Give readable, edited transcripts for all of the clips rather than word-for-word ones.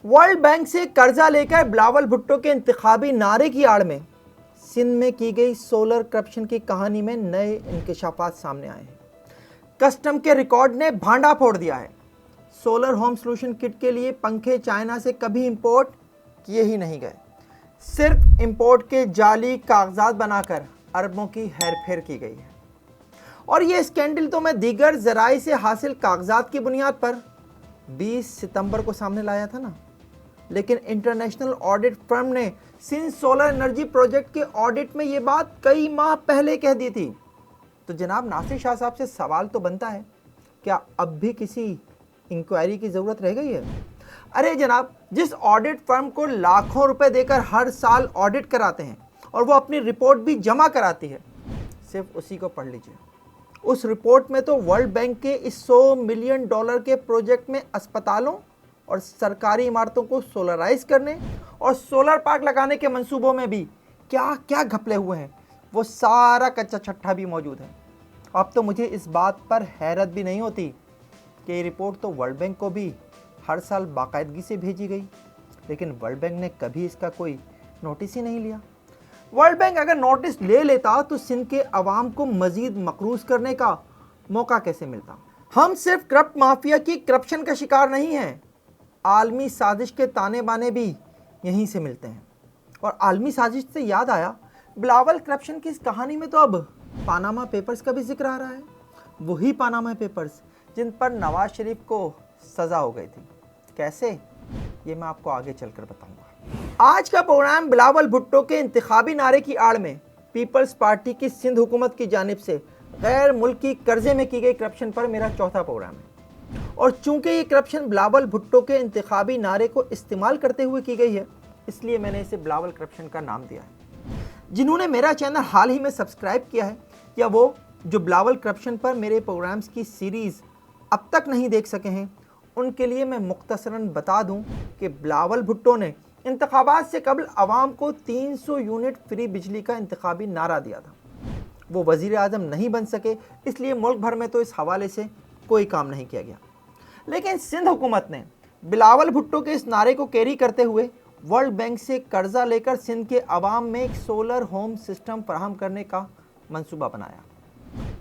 World bank से कर्जा लेकर बिलावल भुट्टो के इंतखाबी नारे की आड़ में सिंध में की गई सोलर करप्शन की कहानी में नए इंकशाफात सामने आए हैं। कस्टम के रिकॉर्ड ने भांडा फोड़ दिया है। सोलर होम सोल्यूशन किट के लिए पंखे चाइना से कभी इंपोर्ट किए ही नहीं गए, सिर्फ इंपोर्ट के जाली कागजात बनाकर अरबों की हेरफेर की गई है। और ये स्कैंडल तो मैं दीगर जराए से हासिल कागजात की बुनियाद पर 20 सितंबर को सामने लाया था ना, लेकिन इंटरनेशनल ऑडिट फर्म ने सिंध सोलर एनर्जी प्रोजेक्ट के ऑडिट में ये बात कई माह पहले कह दी थी। तो जनाब नासिर शाह साहब से सवाल तो बनता है, क्या अब भी किसी इंक्वायरी की ज़रूरत रह गई है? अरे जनाब, जिस ऑडिट फर्म को लाखों रुपए देकर हर साल ऑडिट कराते हैं और वो अपनी रिपोर्ट भी जमा कराती है, सिर्फ उसी को पढ़ लीजिए। उस रिपोर्ट में तो वर्ल्ड बैंक के इस $100 मिलियन के प्रोजेक्ट में अस्पतालों और सरकारी इमारतों को सोलराइज करने और सोलर पार्क लगाने के मंसूबों में भी क्या क्या घपले हुए हैं, वो सारा कच्चा छट्टा भी मौजूद है। अब तो मुझे इस बात पर हैरत भी नहीं होती कि ये रिपोर्ट तो वर्ल्ड बैंक को भी हर साल बाकायदगी से भेजी गई, लेकिन वर्ल्ड बैंक ने कभी इसका कोई नोटिस ही नहीं लिया। वर्ल्ड बैंक अगर नोटिस ले लेता तो सिंध के अवाम को मजीद मकरूज करने का मौका कैसे मिलता। हम सिर्फ करप्ट माफिया की करप्शन का शिकार नहीं हैं, आलमी साजिश के ताने बाने भी यहीं से मिलते हैं। और आलमी साजिश से याद आया, बिलावल करप्शन की इस कहानी में तो अब पानामा पेपर्स का भी जिक्र आ रहा है। वही पानामा पेपर्स जिन पर नवाज शरीफ को सज़ा हो गई थी। कैसे, ये मैं आपको आगे चलकर बताऊंगा। आज का प्रोग्राम बिलावल भुट्टो के इंतखाबी नारे की आड़ में पीपल्स पार्टी की सिंध हुकूमत की जानिब से गैर मुल्की कर्जे में की गई करप्शन पर मेरा चौथा प्रोग्राम है। और चूंकि ये करप्शन बिलावल भुट्टो के इंतखाबी नारे को इस्तेमाल करते हुए की गई है, इसलिए मैंने इसे बिलावल करप्शन का नाम दिया है। जिन्होंने मेरा चैनल हाल ही में सब्सक्राइब किया है या वो जो बिलावल करप्शन पर मेरे प्रोग्राम्स की सीरीज़ अब तक नहीं देख सके हैं, उनके लिए मैं मुख्तसरन बता दूं कि बिलावल भुट्टो ने इंतखाबात से कबल आवाम को 300 यूनिट फ्री बिजली का इंतखाबी नारा दिया था। वो वज़ीर आज़म नहीं बन सके, इसलिए मुल्क भर में तो इस हवाले से कोई काम नहीं किया गया। लेकिन सिंध हुकूमत ने बिलावल भुट्टो के इस नारे को कैरी करते हुए वर्ल्ड बैंक से कर्जा लेकर सिंध के अवाम में एक सोलर होम सिस्टम फराहम करने का मंसूबा बनाया।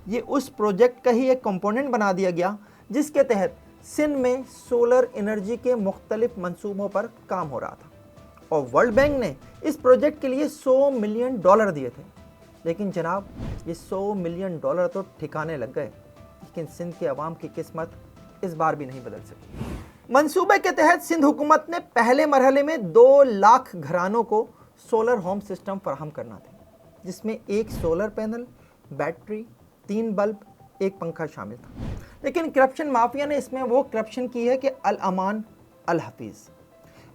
ये उस प्रोजेक्ट का ही एक कंपोनेंट बना दिया गया जिसके तहत सिंध में सोलर एनर्जी के मुख्तलिफ मंसूबों पर काम हो रहा था। और वर्ल्ड बैंक ने इस प्रोजेक्ट के लिए $100 मिलियन दिए थे। लेकिन जनाब, ये $100 मिलियन तो ठिकाने लग गए, लेकिन सिंध के अवाम की किस्मत इस बार भी नहीं बदल सकी। मंसूबे के तहत सिंध हुकूमत ने पहले मरहले में 2 लाख घरानों को सोलर होम सिस्टम फराहम करना था, जिसमें एक सोलर पैनल, बैटरी, 3 बल्ब, एक पंखा शामिल था। लेकिन करप्शन माफिया ने इसमें वो करप्शन की है कि अल अमान अल हफीज़।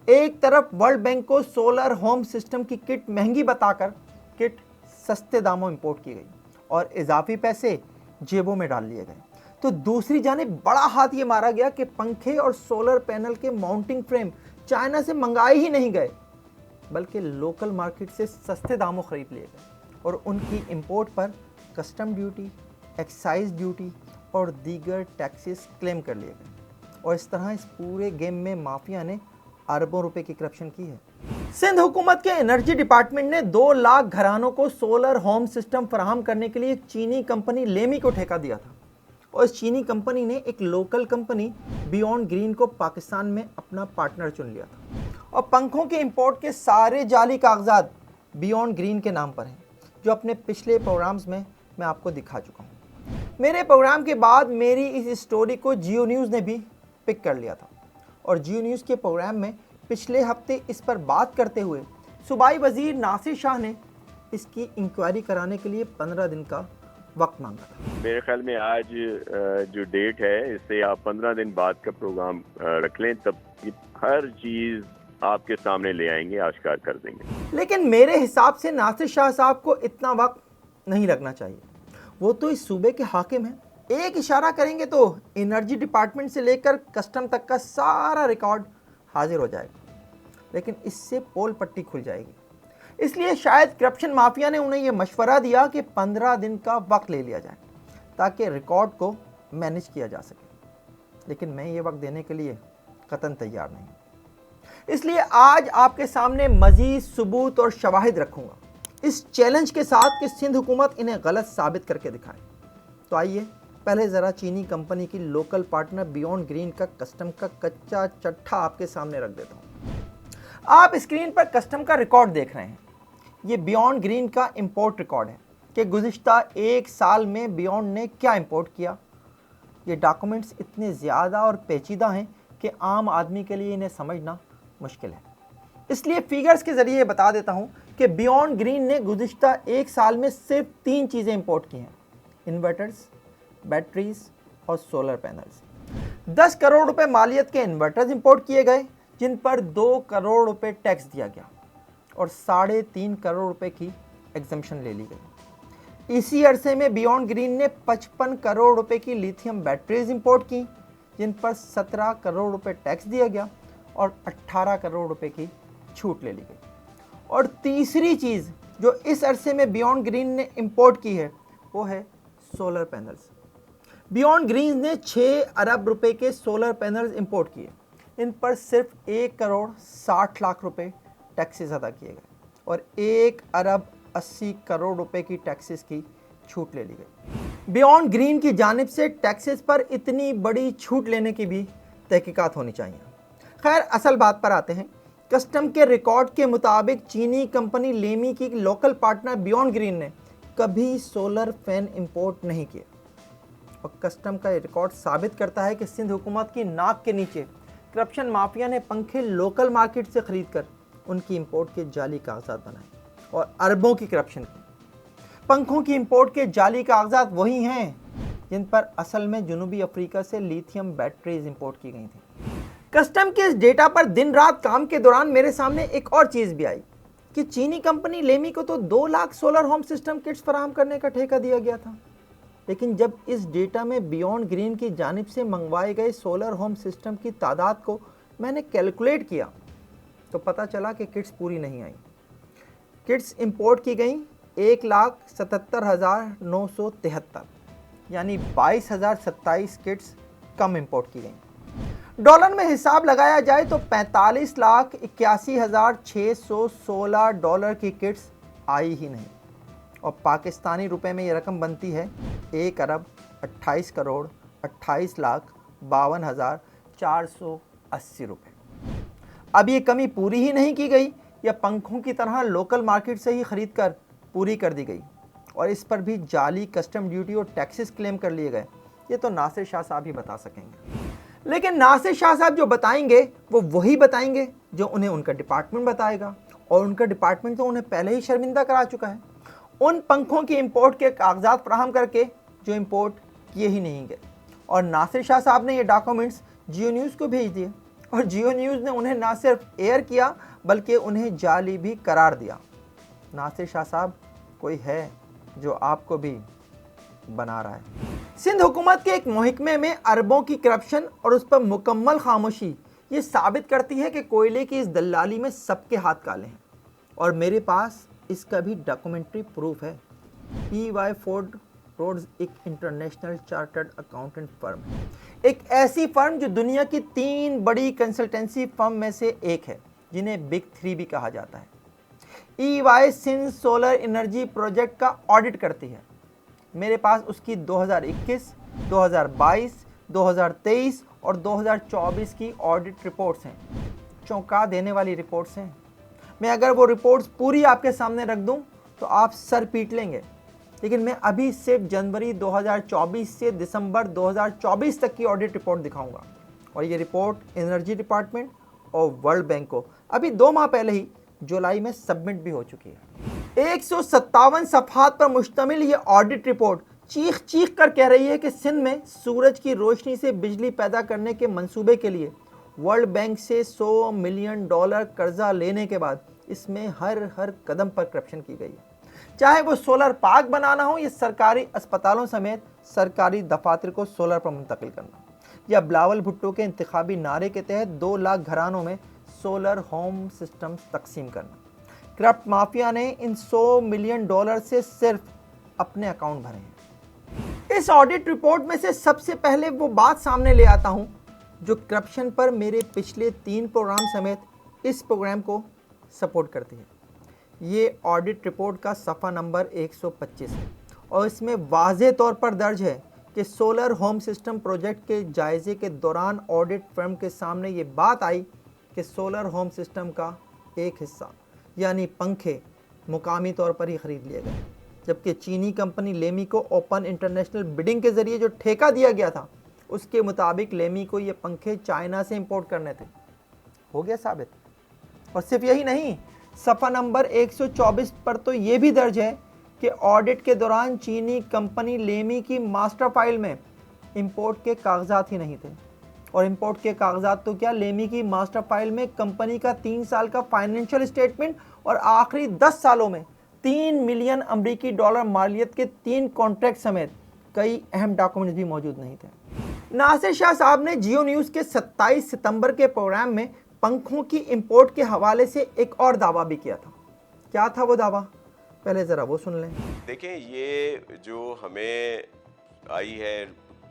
एक तरफ वर्ल्ड बैंक को सोलर होम सिस्टम की किट महंगी बताकर किट सस्ते दामों इंपोर्ट की गई और इजाफी पैसे जेबों में डाल लिए गए, तो दूसरी जानिब बड़ा हाथ ये मारा गया कि पंखे और सोलर पैनल के माउंटिंग फ्रेम चाइना से मंगाए ही नहीं गए, बल्कि लोकल मार्केट से सस्ते दामों खरीद लिए गए और उनकी इंपोर्ट पर कस्टम ड्यूटी, एक्साइज ड्यूटी और दीगर टैक्सेस क्लेम कर लिए गए। और इस तरह इस पूरे गेम में माफिया ने अरबों रुपए की करप्शन की है। सिंध हुकूमत के एनर्जी डिपार्टमेंट ने 2 लाख घरानों को सोलर होम सिस्टम फराहम करने के लिए एक चीनी कंपनी लेमी को ठेका दिया था। और इस चीनी कंपनी ने एक लोकल कंपनी बियॉन्ड ग्रीन को पाकिस्तान में अपना पार्टनर चुन लिया था। और पंखों के इंपोर्ट के सारे जाली कागजात बियॉन्ड ग्रीन के नाम पर हैं, जो अपने पिछले प्रोग्राम्स में मैं आपको दिखा चुका हूँ। मेरे प्रोग्राम के बाद मेरी इस स्टोरी को जियो न्यूज़ ने भी पिक कर लिया था और जियो न्यूज़ के प्रोग्राम में पिछले हफ्ते इस पर बात करते हुए सूबाई वज़ीर नासिर शाह ने इसकी इंक्वायरी कराने के लिए 15 दिन का वक्त मांगा था। मेरे ख्याल में आज जो डेट है, इससे आप 15 दिन बाद का प्रोग्राम रख लें, तब हर चीज़ आपके सामने ले आएंगे, आश्कार कर देंगे। लेकिन मेरे हिसाब से नासिर शाह साहब को इतना वक्त नहीं लगना चाहिए। वो तो इस सूबे के हाकिम हैं। एक इशारा करेंगे तो एनर्जी डिपार्टमेंट से लेकर कस्टम तक का सारा रिकॉर्ड हाजिर हो जाएगा, लेकिन इससे पोल पट्टी खुल जाएगी। इसलिए शायद करप्शन माफिया ने उन्हें यह मशवरा दिया कि 15 दिन का वक्त ले लिया जाए ताकि रिकॉर्ड को मैनेज किया जा सके। लेकिन मैं ये वक्त देने के लिए कतन तैयार नहीं। इसलिए आज आपके सामने मजीद सबूत और शवाहिद रखूंगा इस चैलेंज के साथ कि सिंध हुकूमत इन्हें गलत साबित करके दिखाए। तो आइए पहले ज़रा चीनी कंपनी की लोकल पार्टनर बियॉन्ड ग्रीन का कस्टम का कच्चा चट्ठा आपके सामने रख देता हूँ। आप स्क्रीन पर कस्टम का रिकॉर्ड देख रहे हैं। ये बियॉन्ड ग्रीन का इंपोर्ट रिकॉर्ड है कि गुज़िश्ता 1 साल में बियॉन्ड ने क्या इंपोर्ट किया। ये डॉक्यूमेंट्स इतने ज़्यादा और पेचीदा हैं कि आम आदमी के लिए इन्हें समझना मुश्किल है। इसलिए फिगर्स के ज़रिए बता देता हूँ कि बियॉन्ड ग्रीन ने गुज़िश्ता 1 साल में सिर्फ 3 चीज़ें इंपोर्ट की हैं: इन्वर्टर्स, बैटरीज और सोलर पैनल्स। 10 करोड़ रुपए मालियत के इन्वर्टर्स इंपोर्ट किए गए जिन पर 2 करोड़ रुपए टैक्स दिया गया और 3.5 करोड़ रुपए की एग्जम्पशन ले ली गई। इसी अरसे में बियॉन्ड ग्रीन ने 55 करोड़ रुपए की लिथियम बैटरीज इंपोर्ट की जिन पर 17 करोड़ रुपए टैक्स दिया गया और 18 करोड़ रुपए की छूट ले ली गई। और तीसरी चीज़ जो इस अरसे में बियॉन्ड ग्रीन ने इंपोर्ट की है वो है सोलर पैनल्स। बियॉन्ड ग्रीन ने 6 अरब रुपए के सोलर पैनल्स इंपोर्ट किए। इन पर सिर्फ 1 करोड़ 60 लाख रुपए टैक्सेस अदा किए गए और 1 अरब 80 करोड़ रुपए की टैक्सेस की छूट ले ली गई। बियॉन्ड ग्रीन की जानिब से टैक्सेस पर इतनी बड़ी छूट लेने की भी तहकीकात होनी चाहिए। खैर, असल बात पर आते हैं। कस्टम के रिकॉर्ड के मुताबिक चीनी कंपनी लेमी की लोकल पार्टनर बियॉन्ड ग्रीन ने कभी सोलर फैन इंपोर्ट नहीं किए और कस्टम का ये रिकॉर्ड साबित करता है कि सिंध हुकूमत की नाक के नीचे करप्शन माफिया ने पंखे लोकल मार्केट से खरीदकर उनकी इंपोर्ट के जाली कागजात बनाए और अरबों की करप्शन की। पंखों की इंपोर्ट के जाली कागजात वही हैं जिन पर असल में जनूबी अफ्रीका से लिथियम बैटरीज इंपोर्ट की गई थी। कस्टम के इस डेटा पर दिन रात काम के दौरान मेरे सामने एक और चीज़ भी आई कि चीनी कंपनी लेमी को तो 2 lakh solar home system kits फराहम करने का ठेका दिया गया था, लेकिन जब इस डेटा में बियॉन्ड ग्रीन की जानिब से मंगवाए गए सोलर होम सिस्टम की तादाद को मैंने कैलकुलेट किया तो पता चला कि किट्स पूरी नहीं आई। किट्स इंपोर्ट की गई 1,77,973, यानी 22,027 किट्स कम इंपोर्ट की गई। डॉलर में हिसाब लगाया जाए तो 45,81,616 डॉलर की किट्स आई ही नहीं और पाकिस्तानी रुपए में ये रकम बनती है 1 अरब 28 करोड़ 28 लाख 52,480 रुपये। अब ये कमी पूरी ही नहीं की गई या पंखों की तरह लोकल मार्केट से ही खरीद कर पूरी कर दी गई और इस पर भी जाली कस्टम ड्यूटी और टैक्सेस क्लेम कर लिए गए, ये तो नासिर शाह साहब ही बता सकेंगे। लेकिन नासिर शाह साहब जो बताएंगे वो वही बताएंगे जो उन्हें उनका डिपार्टमेंट बताएगा और उनका डिपार्टमेंट तो उन्हें पहले ही शर्मिंदा करा चुका है उन पंखों की इंपोर्ट के कागजात फराहम करके जो इंपोर्ट किए ही नहीं गए। और नासिर शाह साहब ने ये डॉक्यूमेंट्स जियो न्यूज़ को भेज दिए और जियो न्यूज़ ने उन्हें ना सिर्फ एयर किया बल्कि उन्हें जाली भी करार दिया। नासिर शाह साहब कोई है जो आपको भी बना रहा है। सिंध हुकूमत के एक महकमे में अरबों की करप्शन और उस पर मुकम्मल खामोशी ये साबित करती है कि कोयले की इस दलाली में सबके हाथ काले हैं और मेरे पास इसका भी डॉक्यूमेंट्री प्रूफ है। EY फोर्ड रोड्स एक इंटरनेशनल चार्टर्ड अकाउंटेंट फर्म है, एक ऐसी फर्म जो दुनिया की 3 बड़ी कंसल्टेंसी फर्म में से एक है जिन्हें बिग 3 भी कहा जाता है। EY Sindh solar energy project का ऑडिट करती है। मेरे पास उसकी 2021, 2022, 2023 और 2024 की ऑडिट रिपोर्ट्स हैं। चौंका देने वाली रिपोर्ट्स हैं। मैं अगर वो रिपोर्ट्स पूरी आपके सामने रख दूं तो आप सर पीट लेंगे, लेकिन मैं अभी सिर्फ जनवरी 2024 से दिसंबर 2024 तक की ऑडिट रिपोर्ट दिखाऊंगा और ये रिपोर्ट एनर्जी डिपार्टमेंट और वर्ल्ड बैंक को अभी 2 माह पहले ही जुलाई में सबमिट भी हो चुकी है। 157 सफ़हात पर मुश्तमिल ये ऑडिट रिपोर्ट चीख चीख कर कह रही है कि सिंध में सूरज की रोशनी से बिजली पैदा करने के मंसूबे के लिए वर्ल्ड बैंक से $100 मिलियन कर्जा लेने के बाद इसमें हर कदम पर करप्शन की गई है। चाहे वो सोलर पार्क बनाना हो या सरकारी अस्पतालों समेत सरकारी दफातर को सोलर पर मुंतकिल करना या बिलावल भुट्टो के इंतखाबी नारे के तहत 2 लाख घरानों में सोलर होम सिस्टम्स तकसीम करना। करप्ट माफिया ने इन $100 मिलियन से सिर्फ अपने अकाउंट भरे हैं। इस ऑडिट रिपोर्ट में से सबसे पहले वो बात सामने ले आता हूं जो करप्शन पर मेरे पिछले 3 प्रोग्राम समेत इस प्रोग्राम को सपोर्ट करती है। ये ऑडिट रिपोर्ट का सफ़ा नंबर 125 है और इसमें वाज़े तौर पर दर्ज है कि सोलर होम सिस्टम प्रोजेक्ट के जायज़े के दौरान ऑडिट फर्म के सामने ये बात आई कि सोलर होम सिस्टम का एक हिस्सा यानी पंखे मुकामी तौर पर ही ख़रीद लिए गए, जबकि चीनी कंपनी लेमी को ओपन इंटरनेशनल बिडिंग के ज़रिए जो ठेका दिया गया था उसके मुताबिक लेमी को ये पंखे चाइना से इंपोर्ट करने थे। हो गया साबित। और सिर्फ यही नहीं, सफ़ा नंबर 124 पर तो ये भी दर्ज है कि ऑडिट के दौरान चीनी कंपनी लेमी की मास्टर फाइल में इंपोर्ट के कागजात ही नहीं थे। और इंपोर्ट के कागजात तो क्या, लेमी की मास्टर फाइल में कंपनी का 3 साल का फाइनेंशियल स्टेटमेंट और आखिरी 10 सालों में 3 मिलियन अमरीकी डॉलर मालियत के 3 कॉन्ट्रैक्ट समेत कई अहम डॉक्यूमेंट्स भी मौजूद नहीं थे। नासिर शाह साहब ने जियो न्यूज़ के 27 सितंबर के प्रोग्राम में पंखों की इंपोर्ट के हवाले से एक और दावा भी किया था। क्या था वो दावा, पहले ज़रा वो सुन लें। देखें, ये जो हमें आई है,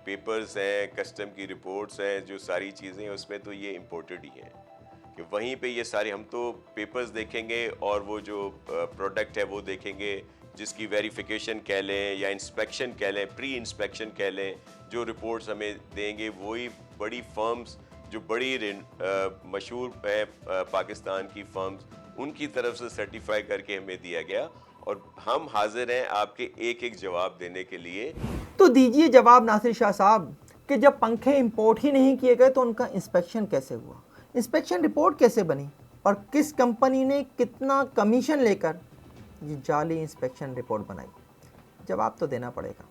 पेपर्स हैं, कस्टम की रिपोर्ट्स हैं, जो सारी चीज़ें हैं उसमें तो ये इम्पोर्टेड ही हैं कि वहीं पे ये सारे, हम तो पेपर्स देखेंगे और वो जो प्रोडक्ट है वो देखेंगे जिसकी वेरिफिकेशन कह लें या इंस्पेक्शन कह लें, प्री इंस्पेक्शन कह लें, जो रिपोर्ट्स हमें देंगे वही बड़ी फर्म्स जो बड़ी मशहूर है पाकिस्तान की फर्म्स, उनकी तरफ से सर्टिफाई करके हमें दिया गया और हम हाजिर हैं आपके एक एक जवाब देने के लिए। तो दीजिए जवाब नासिर शाह साहब कि जब पंखे इंपोर्ट ही नहीं किए गए तो उनका इंस्पेक्शन कैसे हुआ, इंस्पेक्शन रिपोर्ट कैसे बनी और किस कंपनी ने कितना कमीशन लेकर ये जाली इंस्पेक्शन रिपोर्ट बनाई? जवाब तो देना पड़ेगा।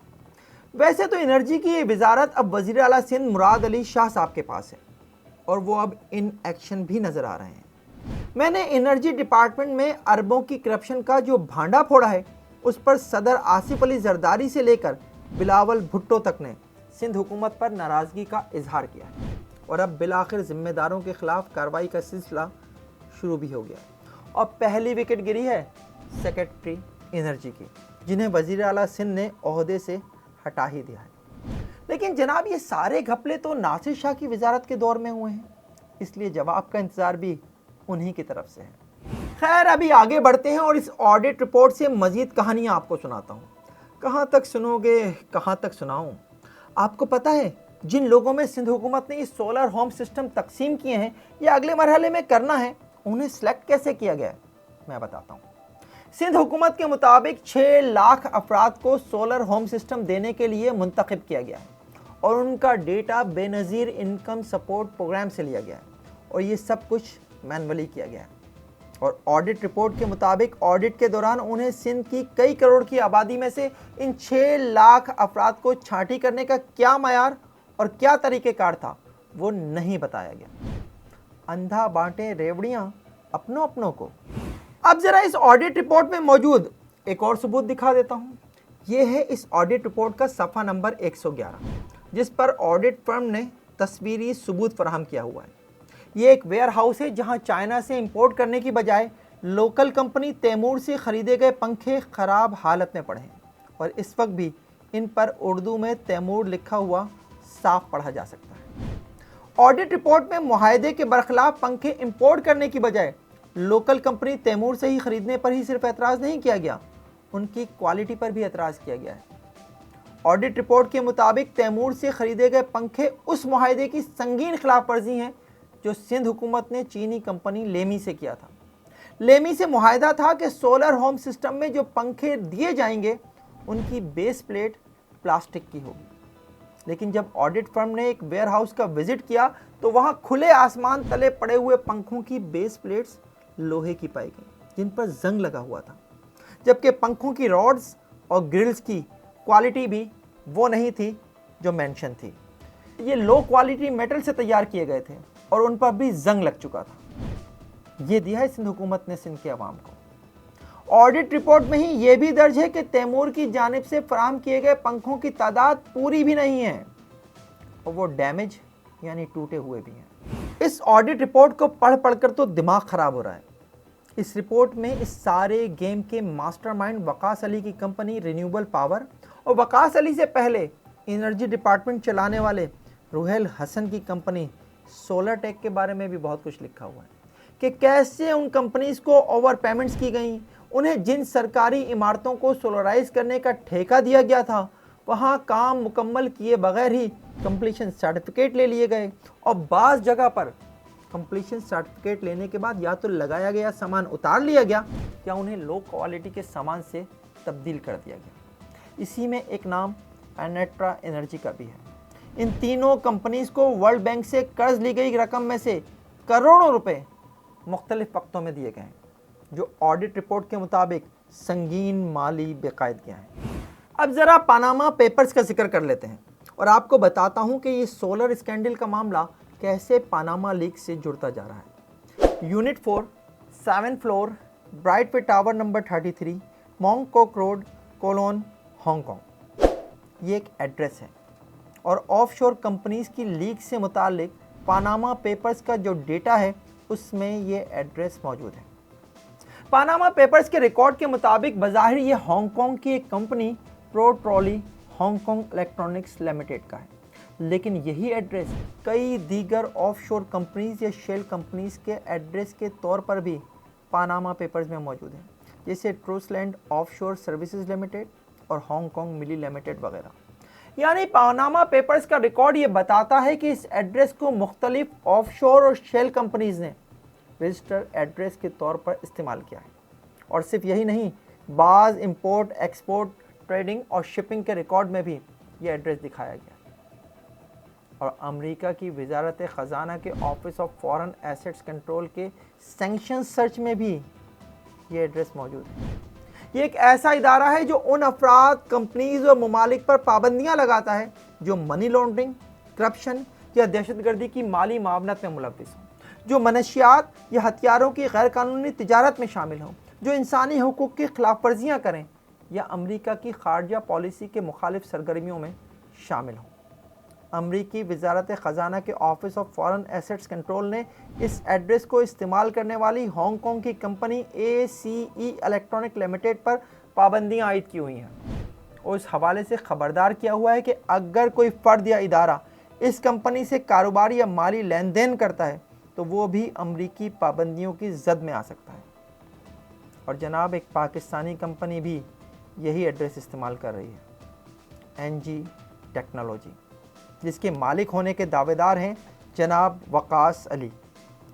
वैसे तो एनर्जी की ये वजारत अब वज़ीर आला सिंध मुराद अली शाह साहब के पास है और वो अब इन एक्शन भी नज़र आ रहे हैं। मैंने एनर्जी डिपार्टमेंट में अरबों की करप्शन का जो भांडा फोड़ा है उस पर सदर आसिफ अली जरदारी से लेकर बिलावल भुट्टो तक ने सिंध हुकूमत पर नाराज़गी का इजहार किया है और अब बिलाखिर जिम्मेदारों के खिलाफ कार्रवाई का सिलसिला शुरू भी हो गया और पहली विकेट गिरी है सेक्रेटरी एनर्जी की, जिन्हें वज़ीर आला सिंध ने ओहदे से हटा ही दिया है। लेकिन जनाब, ये सारे घपले तो नासिर शाह की वजारत के दौर में हुए हैं, इसलिए जवाब का इंतज़ार भी उन्हीं की तरफ से है। खैर, अभी आगे बढ़ते हैं और इस ऑडिट रिपोर्ट से मज़ीद कहानियाँ आपको सुनाता हूँ। कहाँ तक सुनोगे, कहाँ तक सुनाऊँ? आपको पता है जिन लोगों में सिंध हुकूमत ने ये सोलर होम सिस्टम तकसीम किए हैं या अगले मरहले में करना है, उन्हें सेलेक्ट कैसे किया गया है? मैं बताता हूँ। सिंध हुकूमत के मुताबिक 6 लाख अफराद को सोलर होम सिस्टम देने के लिए मुंतखब किया गया है और उनका data Benazir income support programme से लिया गया है और ये सब कुछ मैनुअली किया गया है। और ऑडिट रिपोर्ट के मुताबिक ऑडिट के दौरान उन्हें सिंध की कई करोड़ की आबादी में से इन 6 लाख अफराद को छांटी करने का क्या मयार और क्या तरीक़ेकार था वो नहीं बताया गया। अंधा बांटे रेवड़ियाँ अपनों अपनों को। अब ज़रा इस ऑडिट रिपोर्ट में मौजूद एक और सबूत दिखा देता हूँ। ये है इस ऑडिट रिपोर्ट का सफ़ा नंबर 111, जिस पर ऑडिट फर्म ने तस्वीरी सबूत फराहम किया हुआ है। ये एक वेयर हाउस है जहाँ चाइना से इंपोर्ट करने की बजाय लोकल कंपनी तैमूर से ख़रीदे गए पंखे ख़राब हालत में पड़े हैं और इस वक्त भी इन पर उर्दू में तैमूर लिखा हुआ साफ पढ़ा जा सकता है। ऑडिट रिपोर्ट में मुआहदे के बरखिलाफ पंखे इंपोर्ट करने की बजाय लोकल कंपनी तैमूर से ही ख़रीदने पर ही सिर्फ एतराज़ नहीं किया गया, उनकी क्वालिटी पर भी एतराज़ किया गया है। ऑडिट रिपोर्ट के मुताबिक तैमूर से ख़रीदे गए पंखे उस मुआहदे की संगीन खिलाफ वर्जी हैं जो सिंध हुकूमत ने चीनी कंपनी लेमी से किया था। लेमी से मुआहदा था कि सोलर होम सिस्टम में जो पंखे दिए जाएंगे उनकी बेस प्लेट प्लास्टिक की होगी। लेकिन जब ऑडिट फर्म ने एक वेयर हाउस का विजिट किया तो वहां खुले आसमान तले पड़े हुए पंखों की बेस प्लेट्स लोहे की पाई गई जिन पर जंग लगा हुआ था, जबकि पंखों की रॉड्स और ग्रिल्स की क्वालिटी भी वो नहीं थी जो मेंशन थी। ये लो क्वालिटी मेटल से तैयार किए गए थे और उन पर भी जंग लग चुका था। ये दिया है सिंध हुकूमत ने सिंध के अवाम को। ऑडिट रिपोर्ट में ही ये भी दर्ज है कि तैमूर की जानिब से फराहम किए गए पंखों की तादाद पूरी भी नहीं है और वो डैमेज यानी टूटे हुए भी हैं। इस ऑडिट रिपोर्ट को पढ़ पढ़कर तो दिमाग ख़राब हो रहा है। इस रिपोर्ट में इस सारे गेम के मास्टरमाइंड वकास अली की कंपनी रिन्यूएबल पावर और वकास अली से पहले एनर्जी डिपार्टमेंट चलाने वाले रुहेल हसन की कंपनी सोलर टेक के बारे में भी बहुत कुछ लिखा हुआ है। कि कैसे उन कंपनीज को ओवर पेमेंट्स की गई, उन्हें जिन सरकारी इमारतों को सोलराइज करने का ठेका दिया गया था वहाँ काम मुकम्मल किए बगैर ही कंप्लीशन सर्टिफिकेट ले लिए गए, और बाज़ जगह पर कंप्लीशन सर्टिफिकेट लेने के बाद या तो लगाया गया सामान उतार लिया गया या उन्हें लो क्वालिटी के सामान से तब्दील कर दिया गया। इसी में एक नाम एनेट्रा एनर्जी का भी है। इन तीनों कंपनीज को वर्ल्ड बैंक से कर्ज ली गई रकम में से करोड़ों रुपए मुख्तलिफ वक्तों में दिए गए हैं, जो ऑडिट रिपोर्ट के मुताबिक संगीन माली बेकायदगियाँ हैं। अब ज़रा पनामा पेपर्स का जिक्र कर लेते हैं और आपको बताता हूँ कि ये सोलर स्कैंडल का मामला कैसे पनामा लीक से जुड़ता जा रहा है। Unit 4, 7th floor, Brightway tower number 33, मॉन्गकॉक road, Kowloon, Hong Kong, ये एक एड्रेस है और ऑफशोर कंपनीज की लीक से मुतालिक पनामा पेपर्स का जो डेटा है उसमें ये एड्रेस मौजूद है। पनामा पेपर्स के रिकॉर्ड के मुताबिक बज़ाहिर ये हांगकांग की एक company pro trolley Hong Kong electronics limited का है, लेकिन यही एड्रेस कई दीगर ऑफशोर कंपनीज या शेल कंपनीज के एड्रेस के तौर पर भी पनामा पेपर्स में मौजूद है, जैसे ट्रूसलैंड ऑफशोर सर्विसेज लिमिटेड और हांगकांग मिली लिमिटेड वगैरह। यानी पनामा पेपर्स का रिकॉर्ड ये बताता है कि इस एड्रेस को मुख्तलिफ ऑफशोर और शेल कंपनीज ने रजिस्टर्ड एड्रेस के तौर पर इस्तेमाल किया है। और सिर्फ यही नहीं, बाज़ इंपोर्ट एक्सपोर्ट ट्रेडिंग और शिपिंग के रिकॉर्ड में भी ये एड्रेस दिखाया गया और अमेरिका की वजारत ख़जाना के office of foreign assets control के सैंक्शन सर्च में भी ये एड्रेस मौजूद है। ये एक ऐसा इदारा है जो उन अफराद, कंपनीज और ममालिक पर पाबंदियाँ लगाता है जो मनी लॉन्ड्रिंग, करप्शन या दहशतगर्दी की माली मामलत में मुलव्विस हों, जो मनशियात या हथियारों की गैर कानूनी तिजारत में शामिल हों, जो इंसानी हुकूक की खिलाफ वर्जियाँ करें या अमेरिका की खारजा पॉलिसी के मुखालिफ सरगर्मियों में शामिल हों। अमरीकी वजारत ख़जाना के office of foreign assets control ने इस एड्रेस को इस्तेमाल करने वाली हांगकांग की कंपनी ACE इलेक्ट्रॉनिक लिमिटेड पर पाबंदियां आयद की हुई हैं और इस हवाले से ख़बरदार किया हुआ है कि अगर कोई फ़र्द या इदारा इस कंपनी से कारोबारी या माली लेन देन करता है तो वो भी अमरीकी पाबंदियों की जद में आ सकता है। और जनाब, एक पाकिस्तानी कंपनी भी यही एड्रेस इस्तेमाल कर रही है, NG टेक्नोलॉजी, जिसके मालिक होने के दावेदार हैं जनाब वकास अली,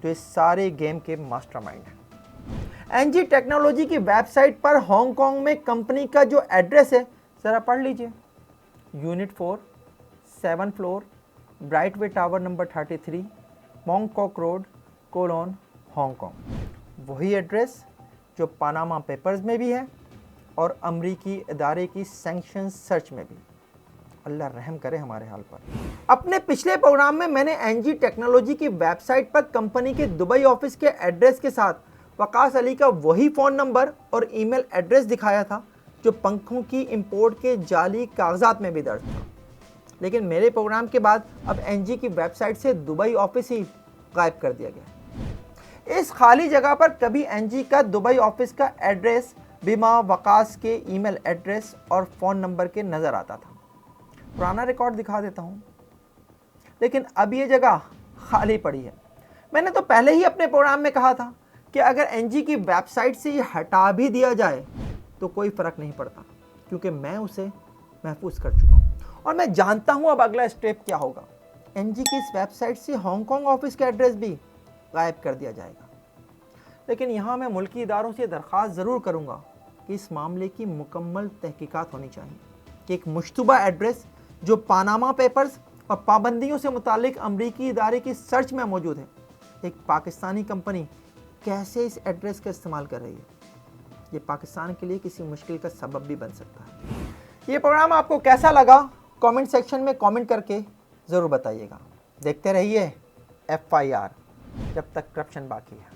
जो इस सारे गेम के मास्टरमाइंड हैं। NG टेक्नोलॉजी की वेबसाइट पर हांगकांग में कंपनी का जो एड्रेस है ज़रा पढ़ लीजिए। Unit 4, 7th floor, Brightway tower number 33, मॉन्गकॉक road, Kowloon, Hong Kong. वही एड्रेस जो पनामा पेपर्स में भी है और अमरीकी इदारे की सैंक्शन सर्च में भी। अल्लाह रहम करे हमारे हाल पर। अपने पिछले प्रोग्राम में मैंने NG टेक्नोलॉजी की वेबसाइट पर कंपनी के दुबई ऑफिस के एड्रेस के साथ वकास अली का वही फ़ोन नंबर और ईमेल एड्रेस दिखाया था जो पंखों की इंपोर्ट के जाली कागजात में भी दर्ज था। लेकिन मेरे प्रोग्राम के बाद अब NG की वेबसाइट से दुबई ऑफिस ही गायब कर दिया गया। इस खाली जगह पर कभी NG का दुबई ऑफिस का एड्रेस बिमा वकास के ईमेल एड्रेस और फ़ोन नंबर के नज़र आता था। पुराना रिकॉर्ड दिखा देता हूँ, लेकिन अब ये जगह खाली पड़ी है। मैंने तो पहले ही अपने प्रोग्राम में कहा था कि अगर NG की वेबसाइट से ये हटा भी दिया जाए तो कोई फ़र्क नहीं पड़ता, क्योंकि मैं उसे महफूज कर चुका हूँ और मैं जानता हूँ अब अगला स्टेप क्या होगा। NG की इस वेबसाइट से हांगकांग ऑफिस का एड्रेस भी गायब कर दिया जाएगा। लेकिन यहाँ मैं मुल्की इदारों से दरख्वास्त ज़रूर करूँगा कि इस मामले की मुकम्मल तहकीकात होनी चाहिए कि एक मुश्तबा एड्रेस जो पनामा पेपर्स और पाबंदियों से मुतालिक अमरीकी इदारे की सर्च में मौजूद है, एक पाकिस्तानी कंपनी कैसे इस एड्रेस का इस्तेमाल कर रही है। ये पाकिस्तान के लिए किसी मुश्किल का सबब भी बन सकता है। ये प्रोग्राम आपको कैसा लगा कमेंट सेक्शन में कमेंट करके ज़रूर बताइएगा। देखते रहिए FIR, जब तक करप्शन बाकी है।